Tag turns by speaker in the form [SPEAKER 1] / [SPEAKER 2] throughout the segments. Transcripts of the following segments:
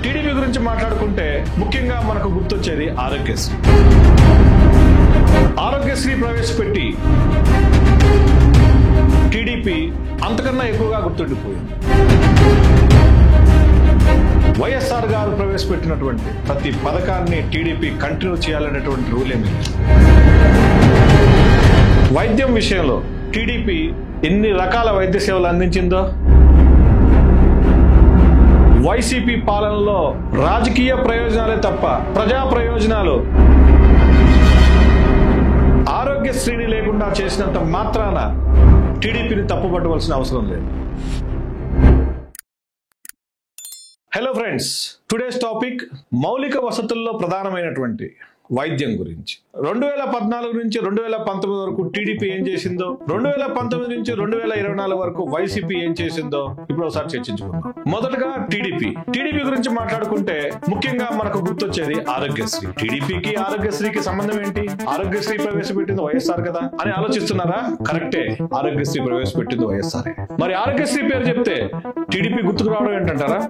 [SPEAKER 1] TDP గురించి మాట్లాడుకుంటే ముఖ్యంగా మనకు గుర్తొచ్చేది ఆరోగ్యశ్రీ. ఆరోగ్యశ్రీ ప్రవేశపెట్టి టీడీపీ అంతకన్నా ఎక్కువగా గుర్తుండిపోయింది. వైఎస్ఆర్ గారు ప్రవేశపెట్టినటువంటి ప్రతి పథకాన్ని టీడీపీ కంటిన్యూ చేయాలనేటువంటి రూల్ ఏమి. వైద్యం విషయంలో టీడీపీ ఎన్ని రకాల వైద్య సేవలు అందించిందో, వైసీపీ పాలనలో రాజకీయ ప్రయోజనాలే తప్ప ప్రజా ప్రయోజనాలు ఆరోగ్యశ్రీని లేకుండా చేసినంత మాత్రాన టీడీపీని తప్పుపట్టవలసిన అవసరం లేదు. హలో ఫ్రెండ్స్, టుడేస్ టాపిక్ మౌలిక వసతుల్లో ప్రధానమైనటువంటి వైద్యం గురించి. 2014 నుంచి 2019 వరకు టీడీపీ ఏం చేసిందో, 2019 నుంచి 2024 వరకు వైసీపీ ఏం చేసిందో ఇప్పుడు ఒకసారి చర్చించుకుందాం. మొదటగా టీడీపీ గురించి మాట్లాడుకుంటే ముఖ్యంగా మనకు గుర్తొచ్చేది ఆరోగ్యశ్రీ. టీడీపీకి ఆరోగ్యశ్రీకి సంబంధం ఏంటి? ఆరోగ్యశ్రీ ప్రవేశపెట్టింది వైఎస్ఆర్ కదా అని ఆలోచిస్తున్నారా? కరెక్టే, ఆరోగ్యశ్రీ ప్రవేశపెట్టింది వైఎస్ఆర్. మరి ఆరోగ్యశ్రీ పేరు చెప్తే టీడీపీ గుర్తుకు రావడం ఏంటంటారా?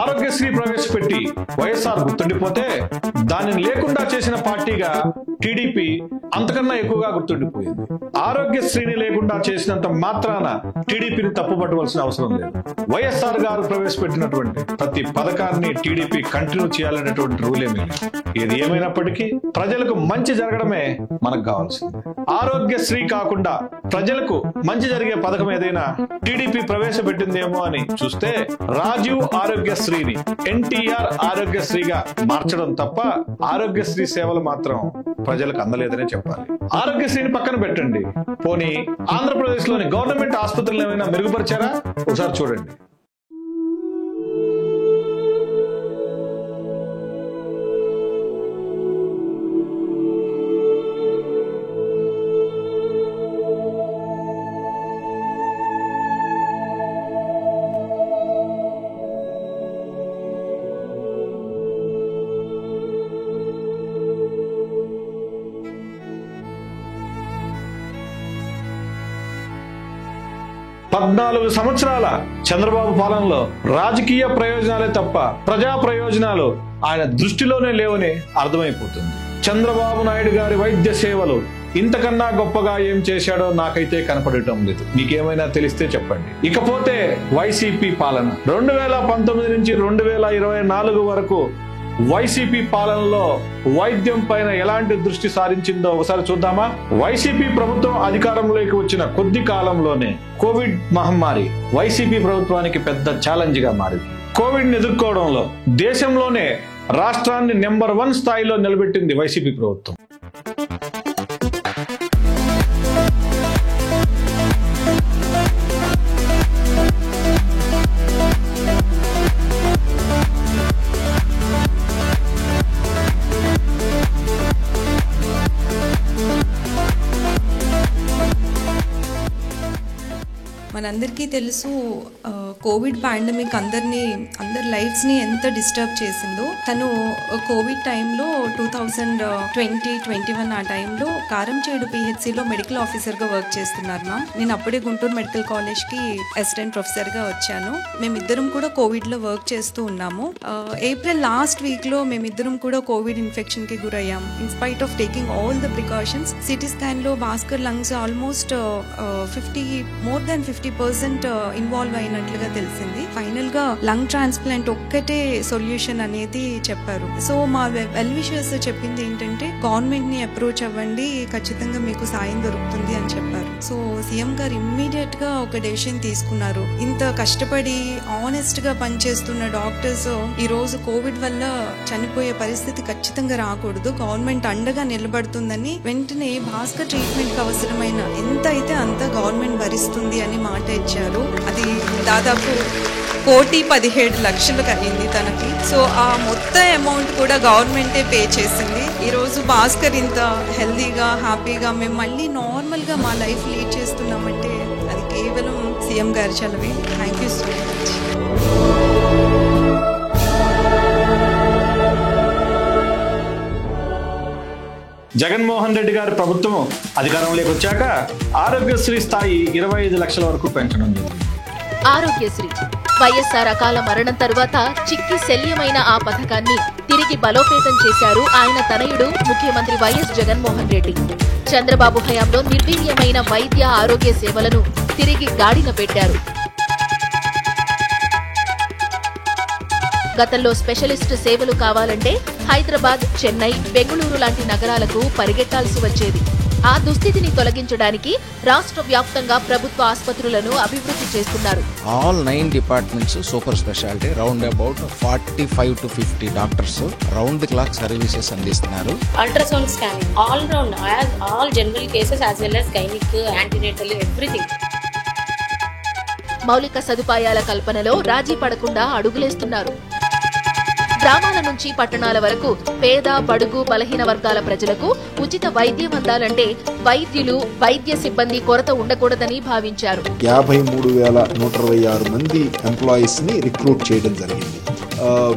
[SPEAKER 1] ఆరోగ్యశ్రీ ప్రవేశపెట్టి వైఎస్ఆర్ గుర్తుండిపోతే దానిని లేకుండా చేసిన పార్టీగా టీడీపీ అంతకన్నా ఎక్కువగా గుర్తుండిపోయింది. ఆరోగ్యశ్రీని లేకుండా చేసినంత మాత్రాన టీడీపీని తప్పుపట్టవలసిన అవసరం లేదు. వైఎస్ఆర్ గారు ప్రవేశపెట్టినటువంటి ప్రతి పథకాన్ని టీడీపీ కంటిన్యూ చేయాలనేటువంటి రూల్ ఏమీ లేదు. ఏది ఏమైనప్పటికీ ప్రజలకు మంచి జరగడమే మనకు కావాల్సింది. ఆరోగ్యశ్రీ కాకుండా ప్రజలకు మంచి జరిగే పథకం ఏదైనా టీడీపీ ప్రవేశపెట్టిందేమో అని చూస్తే రాజీవ్ ఆరోగ్యశ్రీని ఎన్టీఆర్ ఆరోగ్యశ్రీగా మార్చడం తప్ప ఆరోగ్యశ్రీ సేవలు మాత్రం ప్రజలకు అందలేదనే చెప్పాలి. ఆరోగ్యశ్రీని పక్కన పెట్టండి, పోనీ ఆంధ్రప్రదేశ్ లోని గవర్నమెంట్ ఆసుపత్రులు ఏమైనా మెరుగుపరిచారా? ఒకసారి చూడండి. పద్నాలుగు సంవత్సరాల చంద్రబాబు పాలనలో రాజకీయ ప్రయోజనాలే తప్ప ప్రజా ప్రయోజనాలు ఆయన దృష్టిలోనే లేవని అర్థమైపోతుంది. చంద్రబాబు నాయుడు గారి వైద్య సేవలు ఇంతకన్నా గొప్పగా ఏం చేశాడో నాకైతే కనపడటం లేదు. మీకేమైనా తెలిస్తే చెప్పండి. ఇకపోతే వైసీపీ పాలన 2019 నుంచి 2024 వరకు వైసీపీ పాలనలో వైద్యం పైన ఎలాంటి దృష్టి సారించిందో ఒకసారి చూద్దామా? వైసీపీ ప్రభుత్వం అధికారంలోకి వచ్చిన కొద్ది కాలంలోనే కోవిడ్ మహమ్మారి వైసీపీ ప్రభుత్వానికి పెద్ద ఛాలెంజ్ గా మారింది. కోవిడ్ ని ఎదుర్కోవడంలో దేశంలోనే రాష్ట్రాన్ని నెంబర్ 1 స్థాయిలో నిలబెట్టింది వైసీపీ ప్రభుత్వం.
[SPEAKER 2] మనందరికీ తెలుసు, కోవిడ్ పాండమిక్ అందరి లైఫ్స్ని ఎంత డిస్టర్బ్ చేసిందో. తను కోవిడ్ టైంలో 2020-21 ఆ టైంలో కారంచేడు పిహెచ్సిలో మెడికల్ ఆఫీసర్గా వర్క్ చేస్తున్నారు మ్యామ్. నేను అప్పుడే గుంటూరు మెడికల్ కాలేజ్కి అసిస్టెంట్ ప్రొఫెసర్గా వచ్చాను. మేమిద్దరం కూడా కోవిడ్లో వర్క్ చేస్తూ ఉన్నాము. ఏప్రిల్ లాస్ట్ వీక్లో మేమిద్దరం కూడా కోవిడ్ ఇన్ఫెక్షన్కి గురయ్యాం. In spite of taking all the precautions, CT స్కాన్లో Bhaskar lungs almost more than 50% involve అయినట్లుగా తెలిసింది. ఫైనల్ గా లంగ్ ట్రాన్స్ప్లాంట్ ఒక్కటే సొల్యూషన్ అనేది చెప్పారు. సో మా వెల్ విషర్స్ చెప్పింది ఏంటంటే గవర్నమెంట్ ని అప్రోచ్ అవ్వండి, ఖచ్చితంగా మీకు సాయం దొరుకుతుంది అని చెప్పారు. సో సీఎం గారు ఇమ్మీడియట్ గా ఒక డెసిషన్ తీసుకున్నారు. ఇంత కష్టపడి ఆనెస్ట్ గా పనిచేస్తున్న డాక్టర్స్ ఈ రోజు కోవిడ్ వల్ల చనిపోయే పరిస్థితి ఖచ్చితంగా రాకూడదు, గవర్నమెంట్ అండగా నిలబడుతుందని వెంటనే భాస్కర్ ట్రీట్మెంట్ కి అవసరమైన ఎంత అయితే అంత గవర్నమెంట్ భరిస్తుంది అని మాట ఇచ్చారు. అది దాదాపు 1,17,00,000 అయింది తనకి. సో ఆ మొత్తం అమౌంట్ కూడా గవర్నమెంటే పే చేసింది. ఈరోజు భాస్కర్ ఇంత హెల్దీగా హ్యాపీగా మేము మళ్ళీ నార్మల్గా మా లైఫ్ లీడ్ చేస్తున్నామంటే అది కేవలం సీఎం గారి చలవే. Thank you so much.
[SPEAKER 1] Jaganmohan Reddy గారి ప్రభుత్వం అధికారంలోకి వచ్చాక ఆరోగ్యశ్రీ స్థాయి 25 లక్షల వరకు పెంచడం జరిగింది.
[SPEAKER 3] ఆరోగ్యశ్రీ వైఎస్ఆర్ అకాల మరణం తరువాత చిక్కి శల్యమైన ఆ పథకాన్ని తిరిగి బలోపేతం చేశారు ఆయన తనయుడు ముఖ్యమంత్రి వైఎస్ జగన్మోహన్ రెడ్డి. చంద్రబాబు హయాంలో నిర్వీర్యమైన వైద్య ఆరోగ్య సేవలను తిరిగి గాడిన పెట్టారు. గతంలో స్పెషలిస్ట్ సేవలు కావాలంటే హైదరాబాద్, చెన్నై, బెంగళూరు లాంటి నగరాలకు పరిగెట్టాల్సి వచ్చేది. ఆ దుస్థితిని తొలగించడానికి రాష్ట్ర వ్యాప్తంగా ప్రభుత్వ ఆసుపత్రులను అభివృద్ధి చేస్తున్నారు.
[SPEAKER 4] All 9 departments super speciality round about 45 to 50 doctors round the clock services అందిస్తున్నారు.
[SPEAKER 5] Ultrasound scanning all round all general cases as well as gynaec, antenatal everything.
[SPEAKER 3] మౌలిక సదుపాయాల కల్పనలో రాజీ పడకుండా అడుగులేస్తున్నారు. గ్రామాల నుంచి పట్టణాల వరకు పేద, బడుగు, బలహీన వర్గాల ప్రజలకు ఉచిత వైద్యం అందాలంటే వైద్యులు, వైద్య సిబ్బంది కొరత ఉండకూడదని భావించారు.
[SPEAKER 6] 53,126 మంది ఎంప్లాయీస్ ని రిక్రూట్ చేయడం జరిగింది.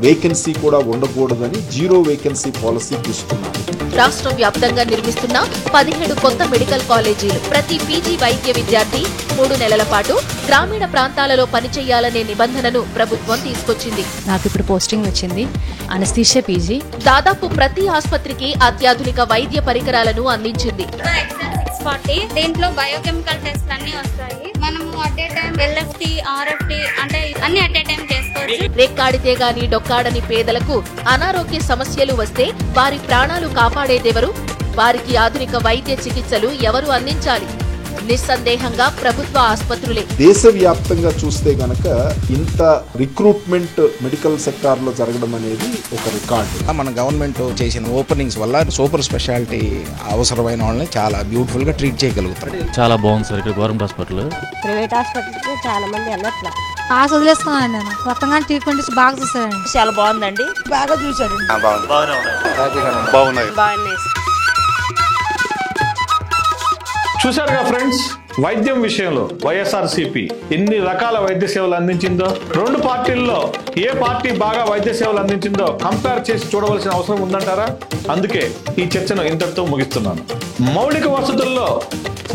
[SPEAKER 6] వేకెన్సీ కూడా ఉండకూడదని 0 వేకెన్సీ పాలసీ తీసుకున్నారు.
[SPEAKER 3] రాష్ట్ర వ్యాప్తంగా నిర్మిస్తున్న 17 కొత్త మెడికల్ కాలేజీలు ప్రతి పీజీ వైద్య విద్యార్థి 3 నెలల పాటు గ్రామీణ ప్రాంతాలలో పనిచేయాలనే నిబంధనను ప్రభుత్వం తీసుకొచ్చింది.
[SPEAKER 7] నాకు ఇప్పుడు పోస్టింగ్ వచ్చింది, అనస్థీషియా పీజీ.
[SPEAKER 3] దాదాపు ప్రతి ఆసుపత్రికి అత్యాధునిక వైద్య పరికరాలను అందించింది.
[SPEAKER 8] దీంట్లో బయోకెమికల్ టెస్ట్ అన్ని వస్తాయి. మనము at a time LFT, RFT అంటే అన్ని అట్ ఏ టైం చేసుకోవచ్చు.
[SPEAKER 3] రెక్కాడితే గాని డొక్కాడని పేదలకు అనారోగ్య సమస్యలు వస్తే వారి ప్రాణాలు కాపాడేదెవరు? వారికి ఆధునిక వైద్య చికిత్సలు ఎవరు అందించాలి? నిస్సందేహంగా ప్రభుత్వ ఆసుపత్రులే.
[SPEAKER 6] దేశవ్యాప్తంగా చూస్తే గనక ఇంత రిక్రూట్మెంట్ మెడికల్ సెక్టార్ లో జరగడం అనేది ఒక రికార్డు.
[SPEAKER 4] మన గవర్నమెంట్ చేసిన ఓపెనింగ్స్ వల్ల సూపర్ స్పెషాలిటీ అవసరమైన వాళ్ళని చాలా బ్యూటిఫుల్ గా ట్రీట్ చేయగలుగుతారు.
[SPEAKER 9] చాలా బాగుంది సార్ ఇక్కడ గవర్నమెంట్ హాస్పిటల్.
[SPEAKER 10] ప్రైవేట్ హాస్పిటల్ చాలా మంది వెళ్ళట్లా.
[SPEAKER 7] వదిలేసుకున్నాను నేను మొత్తంగా ట్రీట్మెంట్ బాగా చూసారండి.
[SPEAKER 10] చాలా బాగుందండి, బాగా చూసాడు.
[SPEAKER 8] బాగున్నాయి.
[SPEAKER 1] చూశారుగా ఫ్రెండ్స్, వైద్యం విషయంలో వైఎస్ఆర్సీపీ ఎన్ని రకాల వైద్య సేవలు అందించిందో, రెండు పార్టీల్లో ఏ పార్టీ బాగా వైద్య సేవలు అందించిందో కంపేర్ చేసి చూడవలసిన అవసరం ఉందంటారా? అందుకే ఈ చర్చను ఇంతటితో ముగిస్తున్నాను. మౌలిక వసతుల్లో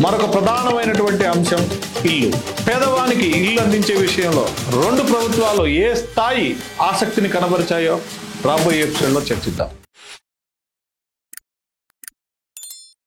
[SPEAKER 1] మరొక ప్రధానమైనటువంటి అంశం ఇల్లు. పేదవానికి ఇల్లు అందించే విషయంలో రెండు ప్రభుత్వాలు ఏ స్థాయి ఆసక్తిని కనబరిచాయో రాబోయే ఎపిసోడ్లో చర్చిద్దాం.